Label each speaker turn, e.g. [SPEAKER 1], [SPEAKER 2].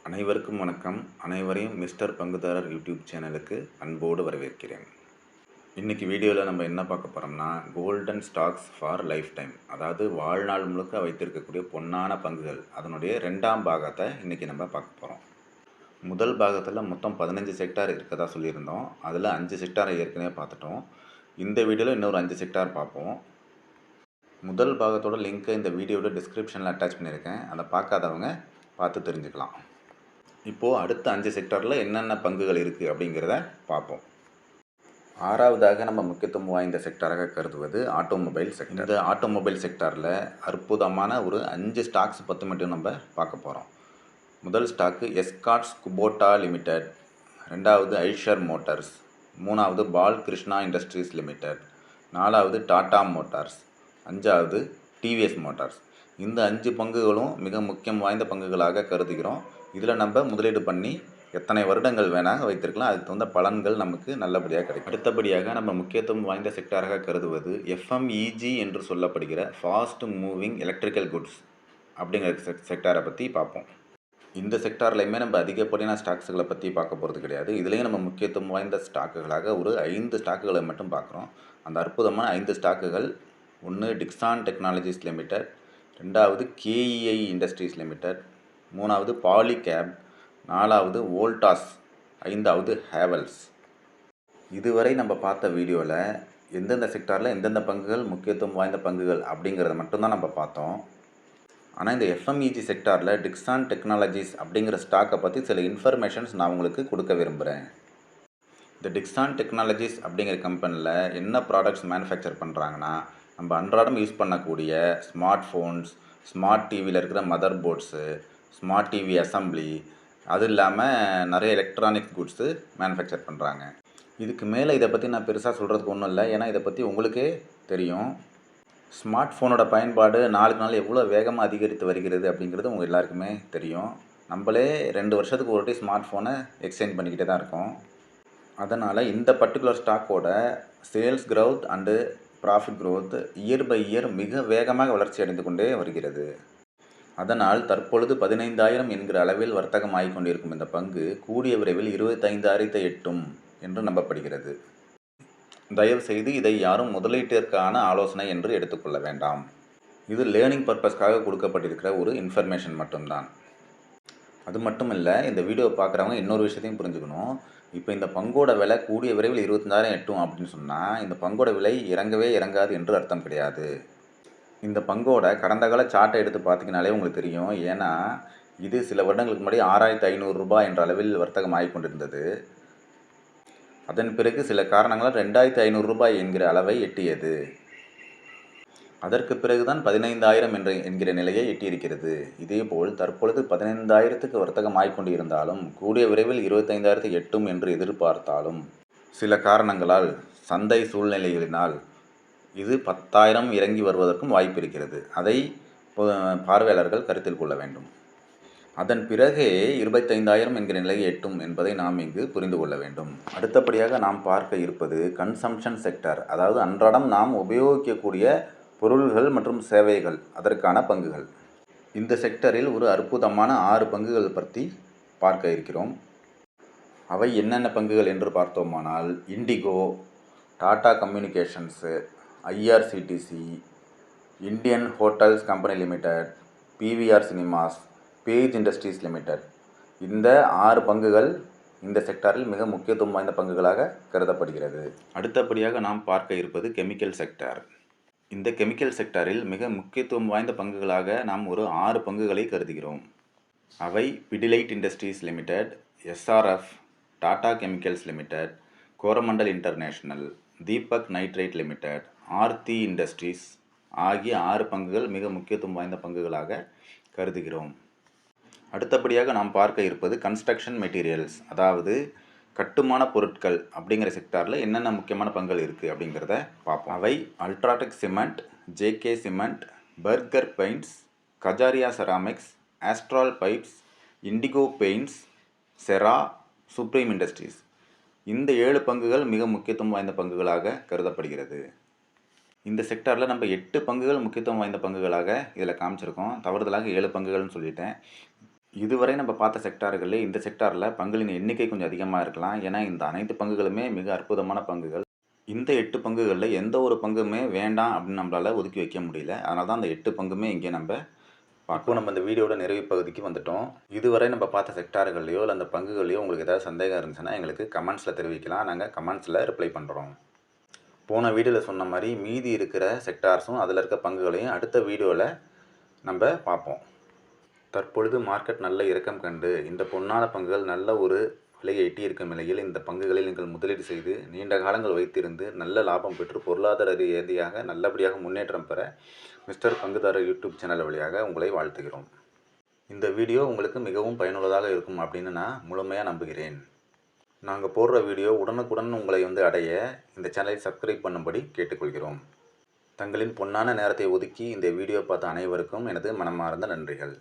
[SPEAKER 1] அனைவருக்கும் வணக்கம். அனைவரையும் மிஸ்டர் பங்குதாரர் யூடியூப் சேனலுக்கு அன்போடு வரவேற்கிறேன். இன்றைக்கி வீடியோவில் நம்ம என்ன பார்க்க போகிறோம்னா, golden stocks for life time, அதாவது வாழ்நாள் முழுக்க வைத்திருக்கக்கூடிய பொன்னான பங்குகள், அதனுடைய 2ஆம் பாகத்தை இன்றைக்கி நம்ம பார்க்க போகிறோம். முதல் பாகத்தில் மொத்தம் 15 செக்டார் இருக்கதா சொல்லியிருந்தோம். அதில் 5 செக்டாரை ஏற்கனவே பார்த்துட்டோம். இந்த வீடியோவில் இன்னொரு 5 செக்டார் பார்ப்போம். முதல் பாகத்தோட லிங்க்கை இந்த வீடியோட டிஸ்கிரிப்ஷனில் அட்டாச் பண்ணியிருக்கேன். அதை பார்க்காதவங்க பார்த்து தெரிஞ்சுக்கலாம். இப்போது அடுத்த 5 செக்டாரில் என்னென்ன பங்குகள் இருக்குது அப்படிங்கிறத பார்ப்போம். 6வதாக நம்ம முக்கியத்துவம் வாய்ந்த செக்டாராக கருதுவது ஆட்டோமொபைல் செக்டார். இந்த ஆட்டோமொபைல் செக்டாரில் அற்புதமான ஒரு 5 ஸ்டாக்ஸ் பற்றி மட்டும் நம்ம பார்க்க போகிறோம். முதல் ஸ்டாக்கு எஸ்கார்ட்ஸ் குபோட்டா லிமிடெட், 2வது ஐஷர் மோட்டார்ஸ், 3வது பால் கிருஷ்ணா இண்டஸ்ட்ரீஸ் லிமிடெட், 4வது டாடா மோட்டார்ஸ், 5வது டிவிஎஸ் மோட்டார்ஸ். இந்த 5 பங்குகளும் மிக முக்கியம் வாய்ந்த பங்குகளாக கருதுகிறோம். இதில் நம்ம முதலீடு பண்ணி எத்தனை வருடங்கள் வேணால் வைத்திருக்கலாம். அதுக்கு தகுந்த பலன்கள் நமக்கு நல்லபடியாக கிடைக்கும். அடுத்தபடியாக நம்ம முக்கியத்துவம் வாய்ந்த செக்டாராக கருதுவது எஃப்எம்இஜி என்று சொல்லப்படுகிற ஃபாஸ்ட் மூவிங் எலக்ட்ரிக்கல் குட்ஸ் அப்படிங்கிற செக்டாரை பற்றி பார்ப்போம். இந்த செக்டார்லையுமே நம்ம அதிகப்படியான ஸ்டாக்ஸுகளை பற்றி பார்க்க போகிறது கிடையாது. இதுலேயும் நம்ம முக்கியத்துவம் வாய்ந்த ஸ்டாக்குகளாக ஒரு 5 ஸ்டாக்குகளை மட்டும் பார்க்குறோம். அந்த அற்புதமான 5 ஸ்டாக்குகள்: 1 டிக்ஸான் டெக்னாலஜிஸ் லிமிடெட், 2வது கேஇஐ இண்டஸ்ட்ரீஸ் லிமிடெட், 3வது பாலிகேப், 4வது வோல்டாஸ், 5வது ஹேவல்ஸ். இதுவரை நம்ம பார்த்த வீடியோவில் எந்தெந்த செக்டாரில் எந்தெந்த பங்குகள் முக்கியத்துவம் வாய்ந்த பங்குகள் அப்படிங்கிறத மட்டும்தான் நம்ம பார்த்தோம். ஆனால் இந்த எஃப்எம்இஜி செக்டாரில் டிக்ஸான் டெக்னாலஜிஸ் அப்படிங்கிற ஸ்டாக்கை பற்றி சில இன்ஃபர்மேஷன்ஸ் நான் உங்களுக்கு கொடுக்க விரும்புகிறேன். இந்த டிக்ஸான் டெக்னாலஜிஸ் அப்படிங்கிற கம்பெனியில் என்ன ப்ராடக்ட்ஸ் மேனுஃபேக்சர் பண்ணுறாங்கன்னா, நம்ம அன்றாடம் யூஸ் பண்ணக்கூடிய ஸ்மார்ட் ஃபோன்ஸ், ஸ்மார்ட் டிவியில் இருக்கிற mother boards, smart TV assembly, அது இல்லாமல் நிறைய எலக்ட்ரானிக் குட்ஸு மேனுஃபேக்சர் பண்ணுறாங்க. இதுக்கு மேலே இதை பற்றி நான் பெருசாக சொல்கிறதுக்கு ஒன்றும் இல்லை. ஏன்னா இதை பற்றி உங்களுக்கே தெரியும். ஸ்மார்ட் ஃபோனோட பயன்பாடு நாளுக்கு நாள் எவ்வளோ வேகமாக அதிகரித்து வருகிறது அப்படிங்கிறது உங்கள் எல்லாருக்குமே தெரியும். நம்மளே 2 வருஷத்துக்கு ஒரு வாட்டி ஸ்மார்ட் ஃபோனை எக்ஸ்சேஞ்ச் பண்ணிக்கிட்டே தான் இருக்கோம். அதனால் இந்த பர்டிகுலர் ஸ்டாக்கோட sales growth and profit growth year by year மிக வேகமாக வளர்ச்சி அடைந்து கொண்டே வருகிறது. அதனால் தற்பொழுது 15,000 என்கிற அளவில் வர்த்தகம் ஆகிக்கொண்டிருக்கும் இந்த பங்கு கூடிய விரைவில் 25,000 எட்டும் என்று நம்பப்படுகிறது. தயவுசெய்து இதை யாரும் முதலீட்டிற்கான ஆலோசனை என்று எடுத்துக்கொள்ள வேண்டாம். இது லேர்னிங் பர்பஸ்க்காக கொடுக்கப்பட்டிருக்கிற ஒரு இன்ஃபர்மேஷன் மட்டும்தான். அது மட்டும் இல்லை, இந்த வீடியோ பார்க்குறவங்க இன்னொரு விஷயத்தையும் புரிஞ்சுக்கணும். இப்போ இந்த பங்கோட விலை கூடிய விரைவில் 25,000 எட்டும் அப்படின்னு சொன்னால் இந்த பங்கோட விலை இறங்கவே இறங்காது என்று அர்த்தம் கிடையாது. இந்த பங்கோட கடந்த கால சார்ட்டை எடுத்து பார்த்திங்கனாலே உங்களுக்கு தெரியும். ஏன்னா இது சில வருடங்களுக்கு முன்னாடி 6,500 ரூபாய் என்ற அளவில் வர்த்தகம் ஆகிக்கொண்டிருந்தது. அதன் பிறகு சில காரணங்களால் 2,500 ரூபாய் என்கிற அளவை எட்டியது. அதற்கு பிறகுதான் 15,000 என்கிற நிலையை எட்டியிருக்கிறது. இதேபோல் தற்பொழுது 15,000க்கு வர்த்தகம் ஆகிக்கொண்டு இருந்தாலும் கூடிய விரைவில் 25,000 எட்டும் என்று எதிர்பார்த்தாலும் சில காரணங்களால், சந்தை சூழ்நிலைகளினால் இது 10,000 இறங்கி வருவதற்கும் வாய்ப்பு இருக்கிறது. அதை பார்வையாளர்கள் கருத்தில் கொள்ள வேண்டும். அதன் பிறகே 25,000 என்கிற நிலையை எட்டும் என்பதை நாம் இங்கு புரிந்து கொள்ள வேண்டும். அடுத்தபடியாக நாம் பார்க்க இருப்பது கன்சம்ஷன் செக்டார், அதாவது அன்றாடம் நாம் உபயோகிக்கக்கூடிய பொருள்கள் மற்றும் சேவைகள், அதற்கான பங்குகள். இந்த செக்டரில் ஒரு அற்புதமான 6 பங்குகள் பற்றி பார்க்க இருக்கிறோம். அவை என்னென்ன பங்குகள் என்று பார்த்தோமானால், indigo, Tata communications, IRCTC, Indian hotels company limited, PVR cinemas, page industries limited. இந்த 6 பங்குகள் இந்த செக்டாரில் மிக முக்கியத்துவம் வாய்ந்த பங்குகளாக கருதப்படுகிறது. அடுத்தபடியாக நாம் பார்க்க இருப்பது கெமிக்கல் செக்டார். இந்த கெமிக்கல் செக்டாரில் மிக முக்கியத்துவம் வாய்ந்த பங்குகளாக நாம் ஒரு 6 பங்குகளை கருதுகிறோம். அவை Pidilite industries limited, SRF, Tata chemicals limited, Coromandel international, Deepak nitrate limited, Aarti industries ஆகிய 6 பங்குகள் மிக முக்கியத்துவம் வாய்ந்த பங்குகளாக கருதுகிறோம். அடுத்தபடியாக நாம் பார்க்க இருப்பது கன்ஸ்ட்ரக்ஷன் மெட்டீரியல்ஸ், அதாவது கட்டுமான பொருட்கள் அப்படிங்கிற செக்டாரில் என்னென்ன முக்கியமான பங்குகள் இருக்குது அப்படிங்கிறத பார்ப்போம். அவை UltraTech cement, JK cement, Berger paints, Kajaria ceramics, Astral pipes, Indigo paints, Cera, Supreme Industries. இந்த 7 பங்குகள் மிக முக்கியத்துவம் வாய்ந்த பங்குகளாக கருதப்படுகிறது. இந்த செக்டாரில் நம்ம 8 பங்குகள் முக்கியத்துவம் வாய்ந்த பங்குகளாக இதில் காமிச்சிருக்கோம். தவறுதலாக 7 பங்குகள்னு சொல்லிட்டேன். இதுவரை நம்ம பார்த்த செக்டார்கள்லே இந்த செக்டாரில் பங்குகளின் எண்ணிக்கை கொஞ்சம் அதிகமாக இருக்கலாம். ஏன்னா இந்த அனைத்து பங்குகளுமே மிக அற்புதமான பங்குகள். இந்த 8 பங்குகளில் எந்த ஒரு பங்குமே வேண்டாம் அப்படின்னு நம்மளால் ஒதுக்கி வைக்க முடியல. அதனால தான் அந்த 8 பங்குமே இங்கே நம்ம பார்ப்போம். நம்ம இந்த வீடியோட நிறைவு பகுதிக்கு வந்துட்டோம். இதுவரை நம்ம பார்த்த செக்டார்கள்லையோ இல்லை அந்த பங்குகளையோ உங்களுக்கு ஏதாவது சந்தேகம் இருந்துச்சுன்னா எங்களுக்கு கமெண்ட்ஸில் தெரிவிக்கலாம். நாங்கள் கமெண்ட்ஸில் ரிப்ளை பண்ணுறோம். போன வீடியோவில் சொன்ன மாதிரி மீதி இருக்கிற செக்டார்ஸும் அதில் இருக்க பங்குகளையும் அடுத்த வீடியோவில் நம்ம பார்ப்போம். தற்பொழுது மார்க்கெட் நல்ல இறக்கம் கண்டு இந்த பொன்னான பங்குகள் நல்ல ஒரு விலையை எட்டியிருக்கும் நிலையில் இந்த பங்குகளில் நீங்கள் முதலீடு செய்து நீண்ட காலங்கள் வைத்திருந்து நல்ல லாபம் பெற்று பொருளாதார ரீதியாக நல்லபடியாக முன்னேற்றம் பெற மிஸ்டர் பங்குதாரர் யூடியூப் சேனல் வழியாக உங்களை வாழ்த்துகிறோம். இந்த வீடியோ உங்களுக்கு மிகவும் பயனுள்ளதாக இருக்கும் அப்படின்னு நான் முழுமையாக நம்புகிறேன். நாங்கள் போடுற வீடியோ உடனுக்குடன் உங்களை அடைய இந்த சேனலை சப்ஸ்கிரைப் பண்ணும்படி கேட்டுக்கொள்கிறோம். தங்களின் பொன்னான நேரத்தை ஒதுக்கி இந்த வீடியோ பார்த்த அனைவருக்கும் எனது மனமார்ந்த நன்றிகள்.